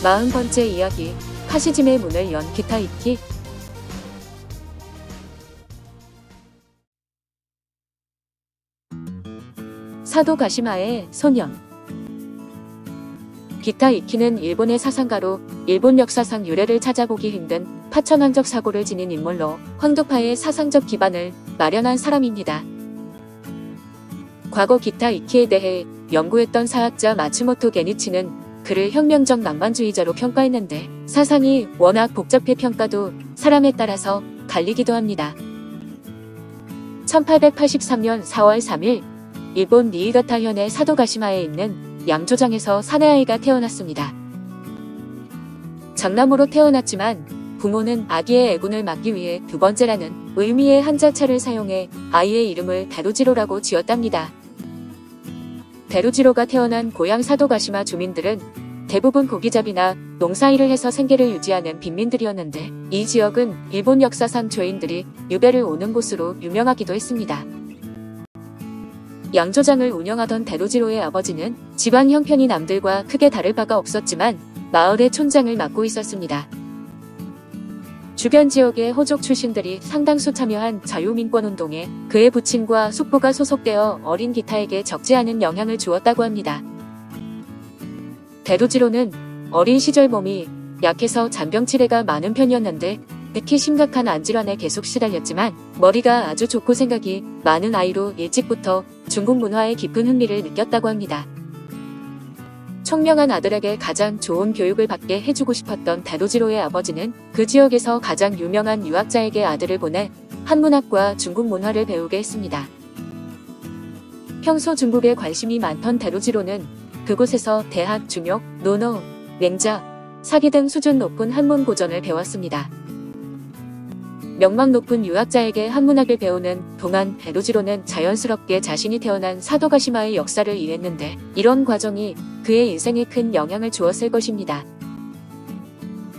40번째 이야기, 파시즘의 문을 연 기타 읽기. 사도 가시마의 소년. 기타 이키는 일본의 사상가로 일본 역사상 유래를 찾아보기 힘든 파천왕적 사고를 지닌 인물로 황도파의 사상적 기반을 마련한 사람입니다. 과거 기타 이키에 대해 연구했던 사학자 마츠모토 게니치는 그를 혁명적 낭만주의자로 평가했는데 사상이 워낙 복잡해 평가도 사람에 따라서 갈리기도 합니다. 1883년 4월 3일 일본 니이가타현의 사도가시마에 있는 양조장에서 사내아이가 태어났습니다. 장남으로 태어났지만 부모는 아기의 애군을 막기 위해 두 번째라는 의미의 한자차를 사용해 아이의 이름을 데루지로라고 지었답니다. 데루지로가 태어난 고향 사도가시마 주민들은 대부분 고기잡이나 농사일을 해서 생계를 유지하는 빈민들이었는데 이 지역은 일본 역사상 죄인들이 유배를 오는 곳으로 유명하기도 했습니다. 양조장을 운영하던 데루지로의 아버지는 집안 형편이 남들과 크게 다를 바가 없었지만 마을의 촌장을 맡고 있었습니다. 주변 지역의 호족 출신들이 상당수 참여한 자유민권운동에 그의 부친과 숙부가 소속되어 어린 기타에게 적지 않은 영향을 주었다고 합니다. 데루지로는 어린 시절 몸이 약해서 잔병치레가 많은 편이었는데 특히 심각한 안질환에 계속 시달렸지만 머리가 아주 좋고 생각이 많은 아이로 일찍부터 중국 문화에 깊은 흥미를 느꼈다고 합니다. 청명한 아들에게 가장 좋은 교육을 받게 해주고 싶었던 데루지로의 아버지는 그 지역에서 가장 유명한 유학자에게 아들을 보내 한문학과 중국 문화를 배우게 했습니다. 평소 중국에 관심이 많던 데루지로는 그곳에서 대학, 중역, 논어, 맹자, 사기 등 수준 높은 한문 고전을 배웠습니다. 명망 높은 유학자에게 한문학을 배우는 동안 데루지로는 자연스럽게 자신이 태어난 사도가시마의 역사를 이해했는데 이런 과정이 그의 인생에 큰 영향을 주었을 것입니다.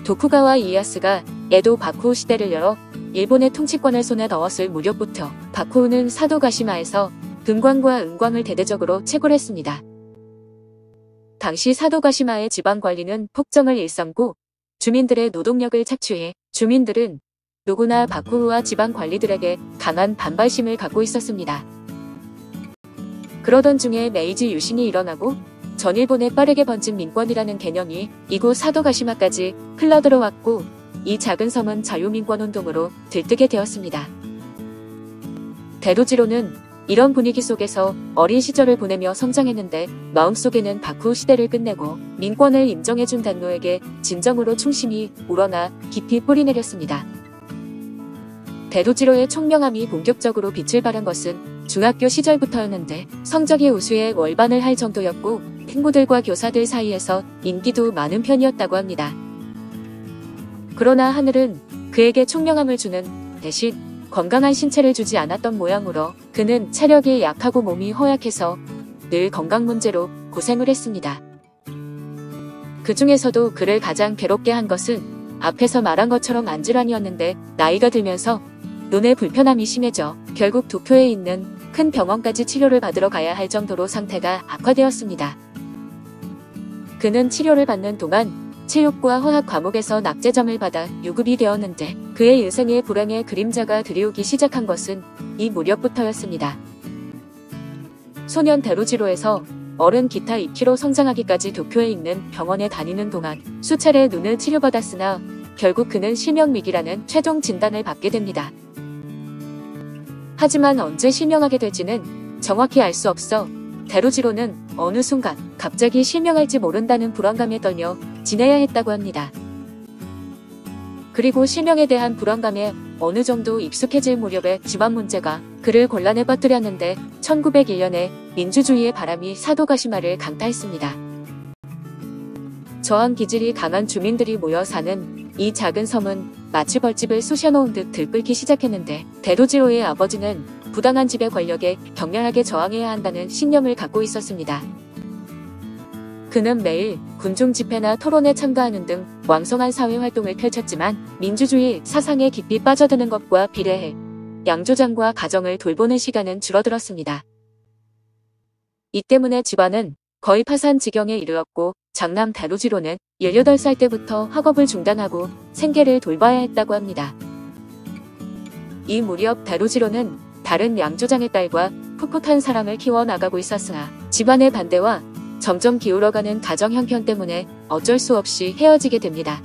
도쿠가와 이에야스가 에도 바쿠 시대를 열어 일본의 통치권을 손에 넣었을 무렵부터 바쿠는 사도가시마에서 금광과 은광을 대대적으로 채굴했습니다. 당시 사도가시마의 지방관리는 폭정을 일삼고 주민들의 노동력을 착취해 주민들은 누구나 바쿠우와 지방관리들에게 강한 반발심을 갖고 있었습니다. 그러던 중에 메이지 유신이 일어나고 전일본에 빠르게 번진 민권이라는 개념이 이곳 사도가시마까지 흘러들어왔고 이 작은 섬은 자유민권운동으로 들뜨게 되었습니다. 데루지로는 이런 분위기 속에서 어린 시절을 보내며 성장했는데 마음속에는 바쿠 시대를 끝내고 민권을 인정해준 단노에게 진정으로 충심이 우러나 깊이 뿌리내렸습니다. 데루지로의 총명함이 본격적으로 빛을 발한 것은 중학교 시절부터였는데 성적이 우수해 월반을 할 정도였고 친구들과 교사들 사이에서 인기도 많은 편이었다고 합니다. 그러나 하늘은 그에게 총명함을 주는 대신 건강한 신체를 주지 않았던 모양으로 그는 체력이 약하고 몸이 허약해서 늘 건강 문제로 고생을 했습니다. 그 중에서도 그를 가장 괴롭게 한 것은 앞에서 말한 것처럼 안질환이었는데 나이가 들면서 눈의 불편함이 심해져 결국 도쿄에 있는 큰 병원까지 치료를 받으러 가야 할 정도로 상태가 악화되었습니다. 그는 치료를 받는 동안 체육과 화학 과목에서 낙제점을 받아 유급이 되었는데 그의 인생의 불행의 그림자가 드리우기 시작한 것은 이 무렵부터였습니다. 소년 데루지로에서 어른 기타 이키로 성장하기까지 도쿄에 있는 병원에 다니는 동안 수차례 눈을 치료받았으나 결국 그는 실명위기라는 최종 진단을 받게 됩니다. 하지만 언제 실명하게 될지는 정확히 알 수 없어 데루지로는 어느 순간 갑자기 실명할지 모른다는 불안감에 떨며 지내야 했다고 합니다. 그리고 실명에 대한 불안감에 어느 정도 익숙해질 무렵에 집안 문제가 그를 곤란에 빠뜨렸는데 1901년에 민주주의의 바람이 사도가시마를 강타했습니다. 저항 기질이 강한 주민들이 모여 사는 이 작은 섬은 마치 벌집을 쑤셔놓은 듯 들끓기 시작했는데 데루지로의 아버지는 부당한 지배 권력에 격렬하게 저항해야 한다는 신념을 갖고 있었습니다. 그는 매일 군중 집회나 토론에 참가하는 등 왕성한 사회활동을 펼쳤지만 민주주의 사상에 깊이 빠져드는 것과 비례해 양조장과 가정을 돌보는 시간은 줄어들었습니다. 이 때문에 집안은 거의 파산 지경에 이르렀고 장남 다루지로는 18살 때부터 학업을 중단하고 생계를 돌봐야 했다고 합니다. 이 무렵 다루지로는 다른 양조장의 딸과 풋풋한 사랑을 키워나가고 있었으나 집안의 반대와 점점 기울어가는 가정 형편 때문에 어쩔 수 없이 헤어지게 됩니다.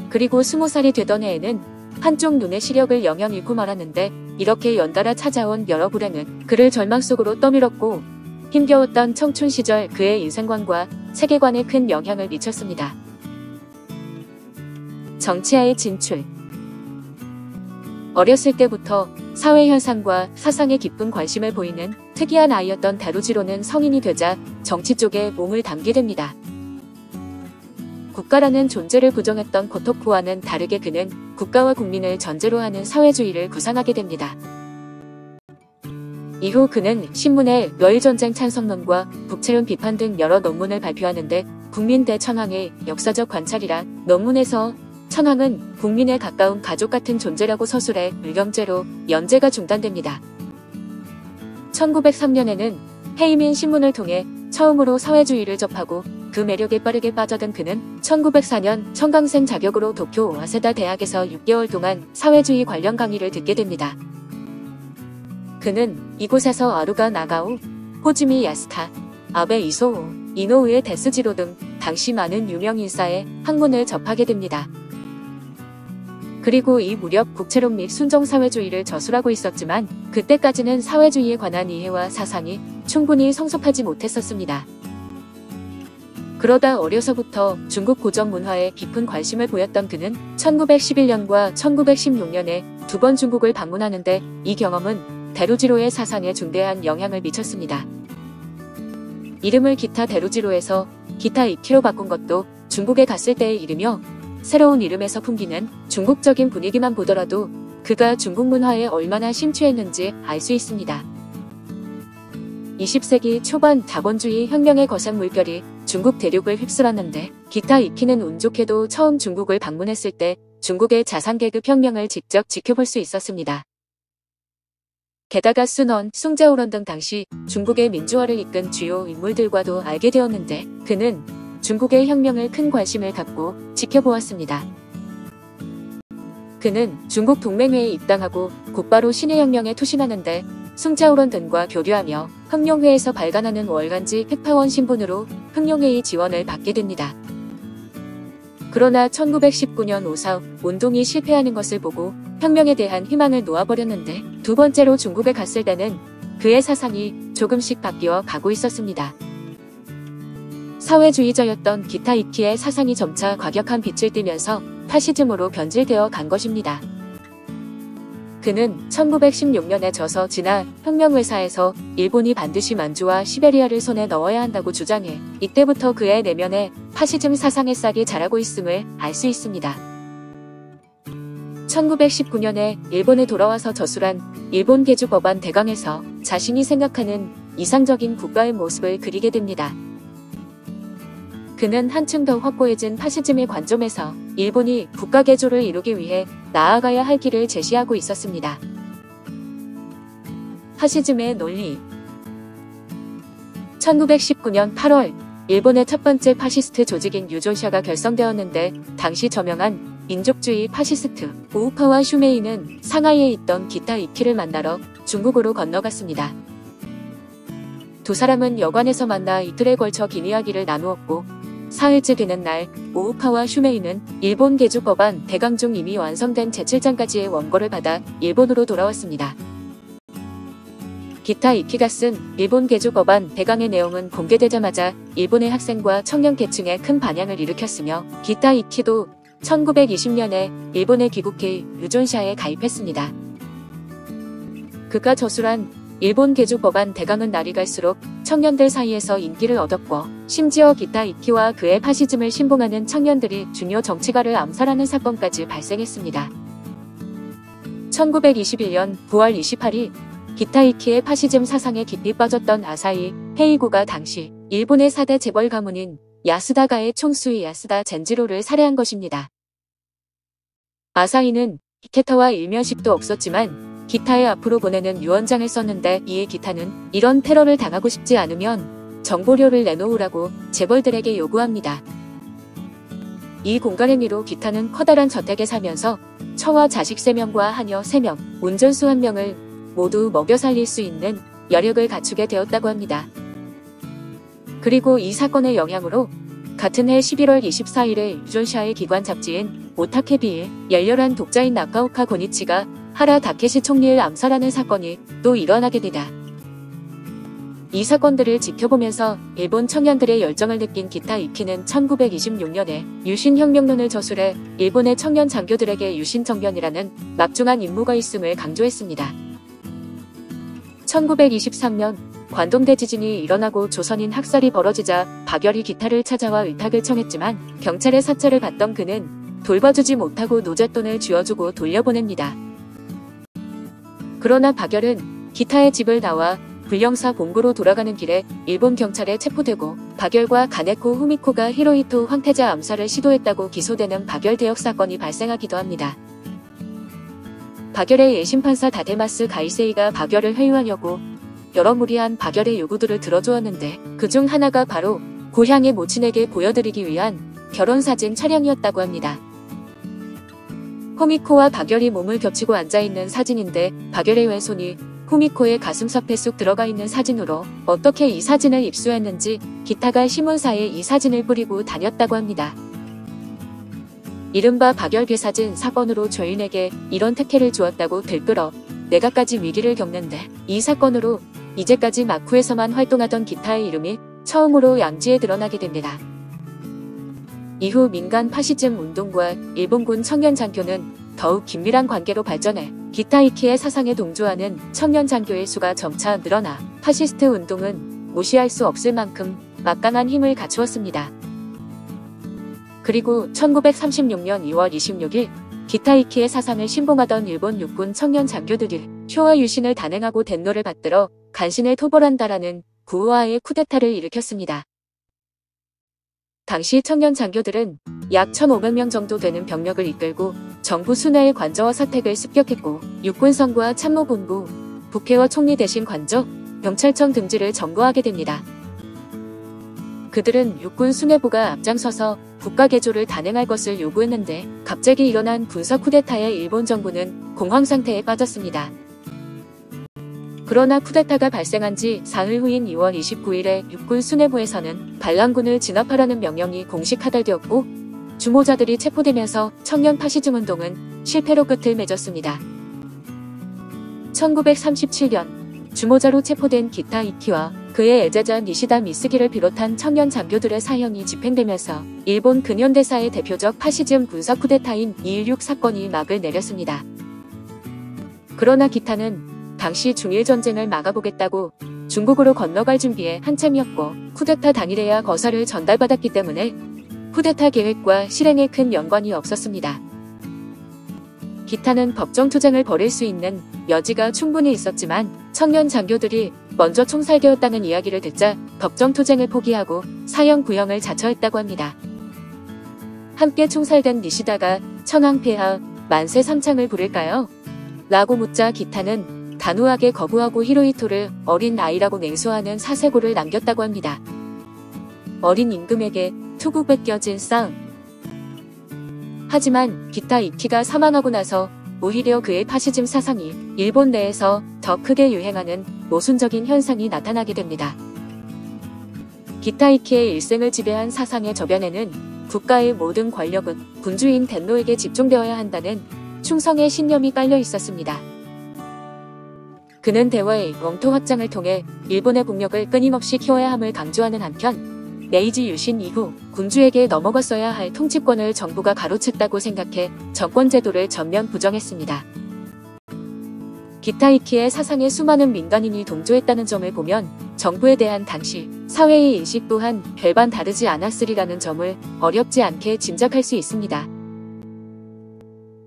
그리고 20살이 되던 해에는 한쪽 눈의 시력을 영영 잃고 말았는데 이렇게 연달아 찾아온 여러 불행은 그를 절망 속으로 떠밀었고 힘겨웠던 청춘 시절 그의 인생관과 세계관에 큰 영향을 미쳤습니다. 정치화의 진출. 어렸을 때부터 사회현상과 사상에 깊은 관심을 보이는 특이한 아이였던 다루지로는 성인이 되자 정치 쪽에 몸을 담게 됩니다. 국가라는 존재를 부정했던 고토쿠와는 다르게 그는 국가와 국민을 전제로 하는 사회주의를 구상하게 됩니다. 이후 그는 신문에 러일전쟁 찬성론과 북채운 비판 등 여러 논문을 발표하는데 국민 대 천황의 역사적 관찰이란 논문에서 천황은 국민에 가까운 가족 같은 존재라고 서술해 의경제로 연재가 중단됩니다. 1903년에는 해이민 신문을 통해 처음으로 사회주의를 접하고 그 매력에 빠르게 빠져든 그는 1904년 청강생 자격으로 도쿄 와세다 대학에서 6개월 동안 사회주의 관련 강의를 듣게 됩니다. 그는 이곳에서 아루가 나가오, 호지미 야스타, 아베 이소오, 이노우에 데스지로 등 당시 많은 유명 인사의 학문을 접하게 됩니다. 그리고 이 무렵 국채론 및 순정사회주의를 저술하고 있었지만 그때까지는 사회주의에 관한 이해와 사상이 충분히 성숙하지 못했었습니다. 그러다 어려서부터 중국 고전 문화에 깊은 관심을 보였던 그는 1911년과 1916년에 2번 중국을 방문하는데 이 경험은 다루지로의 사상에 중대한 영향을 미쳤습니다. 이름을 기타 다루지로에서 기타 이키로 바꾼 것도 중국에 갔을 때의 일이며 새로운 이름에서 풍기는 중국적인 분위기만 보더라도 그가 중국 문화에 얼마나 심취했는지 알 수 있습니다. 20세기 초반 자본주의 혁명의 거센 물결이 중국 대륙을 휩쓸었는데 기타 이키는 운 좋게도 처음 중국을 방문했을 때 중국의 자산계급 혁명을 직접 지켜볼 수 있었습니다. 게다가 순원, 숭자오런 등 당시 중국의 민주화를 이끈 주요 인물들과도 알게 되었는데 그는 중국의 혁명을 큰 관심을 갖고 지켜보았습니다. 그는 중국 동맹회에 입당하고 곧바로 신해혁명에 투신하는데 숭자오런 등과 교류하며 흑룡회에서 발간하는 월간지 흑파원 신분으로 흑룡회의 지원을 받게 됩니다. 그러나 1919년 오사우 운동이 실패하는 것을 보고 혁명에 대한 희망을 놓아버렸는데 두 번째로 중국에 갔을 때는 그의 사상이 조금씩 바뀌어 가고 있었습니다. 사회주의자였던 기타 이키의 사상이 점차 과격한 빛을 띠면서 파시즘으로 변질되어 간 것입니다. 그는 1916년에 져서 진화 혁명회사에서 일본이 반드시 만주와 시베리아를 손에 넣어야 한다고 주장해 이때부터 그의 내면에 파시즘 사상의 싹이 자라고 있음을 알 수 있습니다. 1919년에 일본에 돌아와서 저술한 일본 개주법안 대강에서 자신이 생각하는 이상적인 국가의 모습을 그리게 됩니다. 그는 한층 더 확고해진 파시즘의 관점에서 일본이 국가 개조를 이루기 위해 나아가야 할 길을 제시하고 있었습니다. 파시즘의 논리. 1919년 8월 일본의 첫 번째 파시스트 조직인 유존샤가 결성되었는데 당시 저명한 민족주의 파시스트 우파와 슈메이는 상하이에 있던 기타 이키를 만나러 중국으로 건너갔습니다. 두 사람은 여관에서 만나 이틀에 걸쳐 긴 이야기를 나누었고 사흘째 되는 날 우파와 슈메이는 일본 개주법안 대강 중 이미 완성된 제7장까지의 원고를 받아 일본으로 돌아왔습니다. 기타 이키가 쓴 일본 개주법안 대강의 내용은 공개되자마자 일본의 학생과 청년 계층에 큰 반향을 일으켰으며 기타 이키도 1920년에 일본에 귀국해 유존샤에 가입했습니다. 그가 저술한 일본 개주법안 대강은 날이 갈수록 청년들 사이에서 인기를 얻었고 심지어 기타 이키와 그의 파시즘을 신봉하는 청년들이 중요 정치가를 암살하는 사건까지 발생했습니다. 1921년 9월 28일 기타 이키의 파시즘 사상에 깊이 빠졌던 아사히 헤이고가 당시 일본의 4대 재벌 가문인 야스다가의 총수의 야스다 젠지로를 살해한 것입니다. 아사히는 히케타와 일면식도 없었지만 기타의 앞으로 보내는 유언장을 썼는데 이에 기타는 이런 테러를 당하고 싶지 않으면 정보료를 내놓으라고 재벌들에게 요구합니다. 이 공갈 행위로 기타는 커다란 저택에 살면서 처와 자식 3명과 하녀 3명, 운전수 1명을 모두 먹여 살릴 수 있는 여력을 갖추게 되었다고 합니다. 그리고 이 사건의 영향으로 같은 해 11월 24일에 유전샤의 기관 잡지인 오타케비에 열렬한 독자인 나카오카 고니치가 하라 다케시 총리를 암살하는 사건이 또 일어나게 되다. 이 사건들을 지켜보면서 일본 청년들의 열정을 느낀 기타 이키는 1926년에 유신혁명론을 저술해 일본의 청년 장교들에게 유신정변이라는 막중한 임무가 있음을 강조했습니다. 1923년 관동대 지진이 일어나고 조선인 학살이 벌어지자 박열이 기타를 찾아와 의탁을 청했지만 경찰의 사찰을 받던 그는 돌봐주지 못하고 노잣돈을 쥐어주고 돌려보냅니다. 그러나 박열은 기타의 집을 나와 불령사 본부로 돌아가는 길에 일본 경찰에 체포되고 박열과 가네코 후미코가 히로히토 황태자 암살을 시도했다고 기소되는 박열 대역 사건이 발생하기도 합니다. 박열의 예심판사 다데마스 가이세이가 박열을 회유하려고 여러 무리한 박열의 요구들을 들어주었는데 그중 하나가 바로 고향의 모친에게 보여드리기 위한 결혼사진 촬영이었다고 합니다. 후미코와 박열이 몸을 겹치고 앉아있는 사진인데 박열의 왼손이 후미코의 가슴sap에 쑥 들어가 있는 사진으로 어떻게 이 사진을 입수했는지 기타가 신문사에 이 사진을 뿌리고 다녔다고 합니다. 이른바 박열 괴사진 사건으로 죄인에게 이런 특혜를 주었다고 들끓어 내가까지 위기를 겪는데 이 사건으로 이제까지 마쿠에서만 활동하던 기타의 이름이 처음으로 양지에 드러나게 됩니다. 이후 민간 파시즘 운동과 일본군 청년 장교는 더욱 긴밀한 관계로 발전해 기타 이키의 사상에 동조하는 청년 장교의 수가 점차 늘어나 파시스트 운동은 무시할 수 없을 만큼 막강한 힘을 갖추었습니다. 그리고 1936년 2월 26일 기타 이키의 사상을 신봉하던 일본 육군 청년 장교들이 쇼와 유신을 단행하고 den노를 받들어 간신을 토벌한다라는 구호하에 쿠데타를 일으켰습니다. 당시 청년 장교들은 약 1,500명 정도 되는 병력을 이끌고 정부 순회의 관저와 사택을 습격했고 육군성과 참모본부, 국회와 총리 대신 관저, 경찰청 등지를 점거하게 됩니다. 그들은 육군 수뇌부가 앞장서서 국가 개조를 단행할 것을 요구했는데 갑자기 일어난 군사 쿠데타에 일본 정부는 공황 상태에 빠졌습니다. 그러나 쿠데타가 발생한 지 사흘 후인 2월 29일에 육군 수뇌부에서는 반란군을 진압하라는 명령이 공식 하달되었고 주모자들이 체포되면서 청년 파시즘 운동은 실패로 끝을 맺었습니다. 1937년 주모자로 체포된 기타 이키와 그의 애제자 니시다 미스기를 비롯한 청년 장교들의 사형이 집행되면서 일본 근현대사의 대표적 파시즘 군사 쿠데타인 2.16 사건이 막을 내렸습니다. 그러나 기타는 당시 중일전쟁을 막아보겠다고 중국으로 건너갈 준비에 한참이었고 쿠데타 당일에야 거사를 전달받았기 때문에 쿠데타 계획과 실행에 큰 연관이 없었습니다. 기타는 법정 투쟁을 벌일 수 있는 여지가 충분히 있었지만 청년 장교들이 먼저 총살되었다는 이야기를 듣자 법정 투쟁을 포기하고 사형 구형을 자처했다고 합니다. 함께 총살된 니시다가 천황폐하 만세 삼창을 부를까요? 라고 묻자 기타는 단호하게 거부하고 히로히토를 어린 아이라고 냉소하는 사세고를 남겼다고 합니다. 어린 임금에게 투구 뺏겨진 싸움. 하지만 기타 이키가 사망하고 나서 오히려 그의 파시즘 사상이 일본 내에서 더 크게 유행하는 모순적인 현상이 나타나게 됩니다. 기타 이키의 일생을 지배한 사상의 저변에는 국가의 모든 권력은 군주인 den노에게 집중되어야 한다는 충성의 신념이 깔려 있었습니다. 그는 대화의 영토 확장을 통해 일본의 국력을 끊임없이 키워야 함을 강조하는 한편 메이지 유신 이후 군주에게 넘어갔어야 할 통치권을 정부가 가로챘다고 생각해 정권제도를 전면 부정했습니다. 기타 이키의 사상에 수많은 민간인이 동조했다는 점을 보면 정부에 대한 당시 사회의 인식 또한 별반 다르지 않았으리라는 점을 어렵지 않게 짐작할 수 있습니다.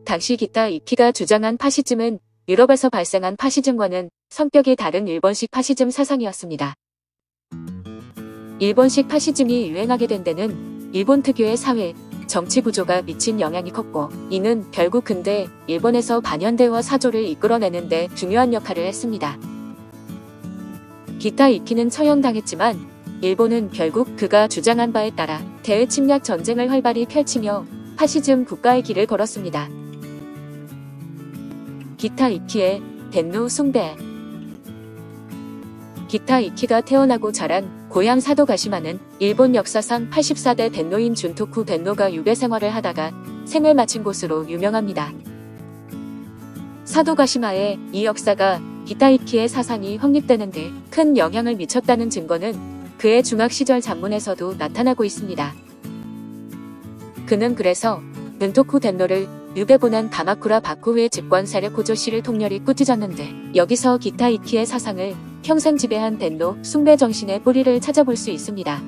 당시 기타 이키가 주장한 파시즘은 유럽에서 발생한 파시즘과는 성격이 다른 일본식 파시즘 사상이었습니다. 일본식 파시즘이 유행하게 된 데는 일본 특유의 사회, 정치 구조가 미친 영향이 컸고 이는 결국 근대 일본에서 반현대화 사조를 이끌어내는 데 중요한 역할을 했습니다. 기타 이키는 처형당했지만 일본은 결국 그가 주장한 바에 따라 대외 침략 전쟁을 활발히 펼치며 파시즘 국가의 길을 걸었습니다. 기타 이키의 덴노 숭배. 기타 이키가 태어나고 자란 고향 사도가시마는 일본 역사상 84대 덴노인 준토쿠 덴노가 유배 생활을 하다가 생을 마친 곳으로 유명합니다. 사도가시마의 이 역사가 기타 이키의 사상이 확립되는 데 큰 영향을 미쳤다는 증거는 그의 중학 시절 잡문에서도 나타나고 있습니다. 그는 그래서 눈토쿠 덴노를 유배 보낸 가마쿠라 바쿠후의 집권 세력 호조씨를 통렬히 꾸짖었는데 여기서 기타 이키의 사상을 평생 지배한 덴노 숭배 정신의 뿌리를 찾아볼 수 있습니다.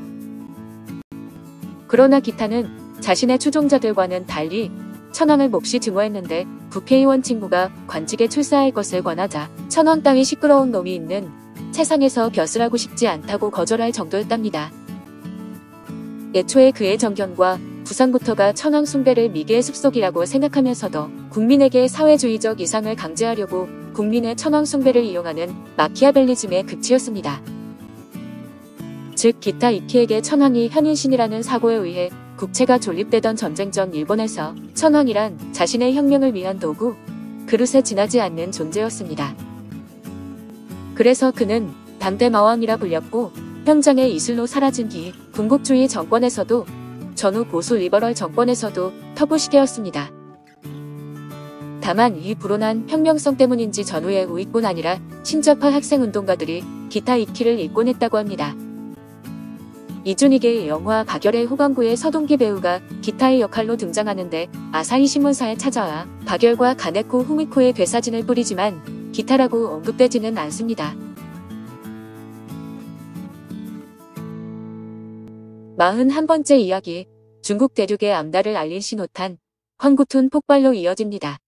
그러나 기타는 자신의 추종자들과는 달리 천황을 몹시 증오했는데 국회의원 친구가 관직에 출사할 것을 권하자 천황 따위 시끄러운 놈이 있는 세상에서 벼슬 하고 싶지 않다고 거절할 정도였답니다. 애초에 그의 정견과 부상부터가 천황 숭배를 미개의 습속이라고 생각하면서도 국민에게 사회주의적 이상을 강제하려고 국민의 천황 숭배를 이용하는 마키아벨리즘의 극치였습니다. 즉 기타 이키에게 천황이 현인신이라는 사고에 의해 국채가 존립되던 전쟁 전 일본에서 천황이란 자신의 혁명을 위한 도구, 그릇에 지나지 않는 존재였습니다. 그래서 그는 당대 마왕이라 불렸고 현장의 이슬로 사라진 뒤 군국주의 정권에서도 전후 보수 리버럴 정권에서도 터부시되었습니다. 다만 이 불온한 혁명성 때문인지 전후의 우익뿐 아니라 신좌파 학생운동가들이 기타 이키를 일권했다고 합니다. 이준익의 영화 박열의 후반부에 서동기 배우가 기타의 역할로 등장하는데 아사히 신문사에 찾아와 박열과 가네코 후미코의 괴사진을 뿌리지만 기타라고 언급되지는 않습니다. 41번째 이야기. 중국 대륙의 암달을 알린 신호탄 황구툰 폭발로 이어집니다.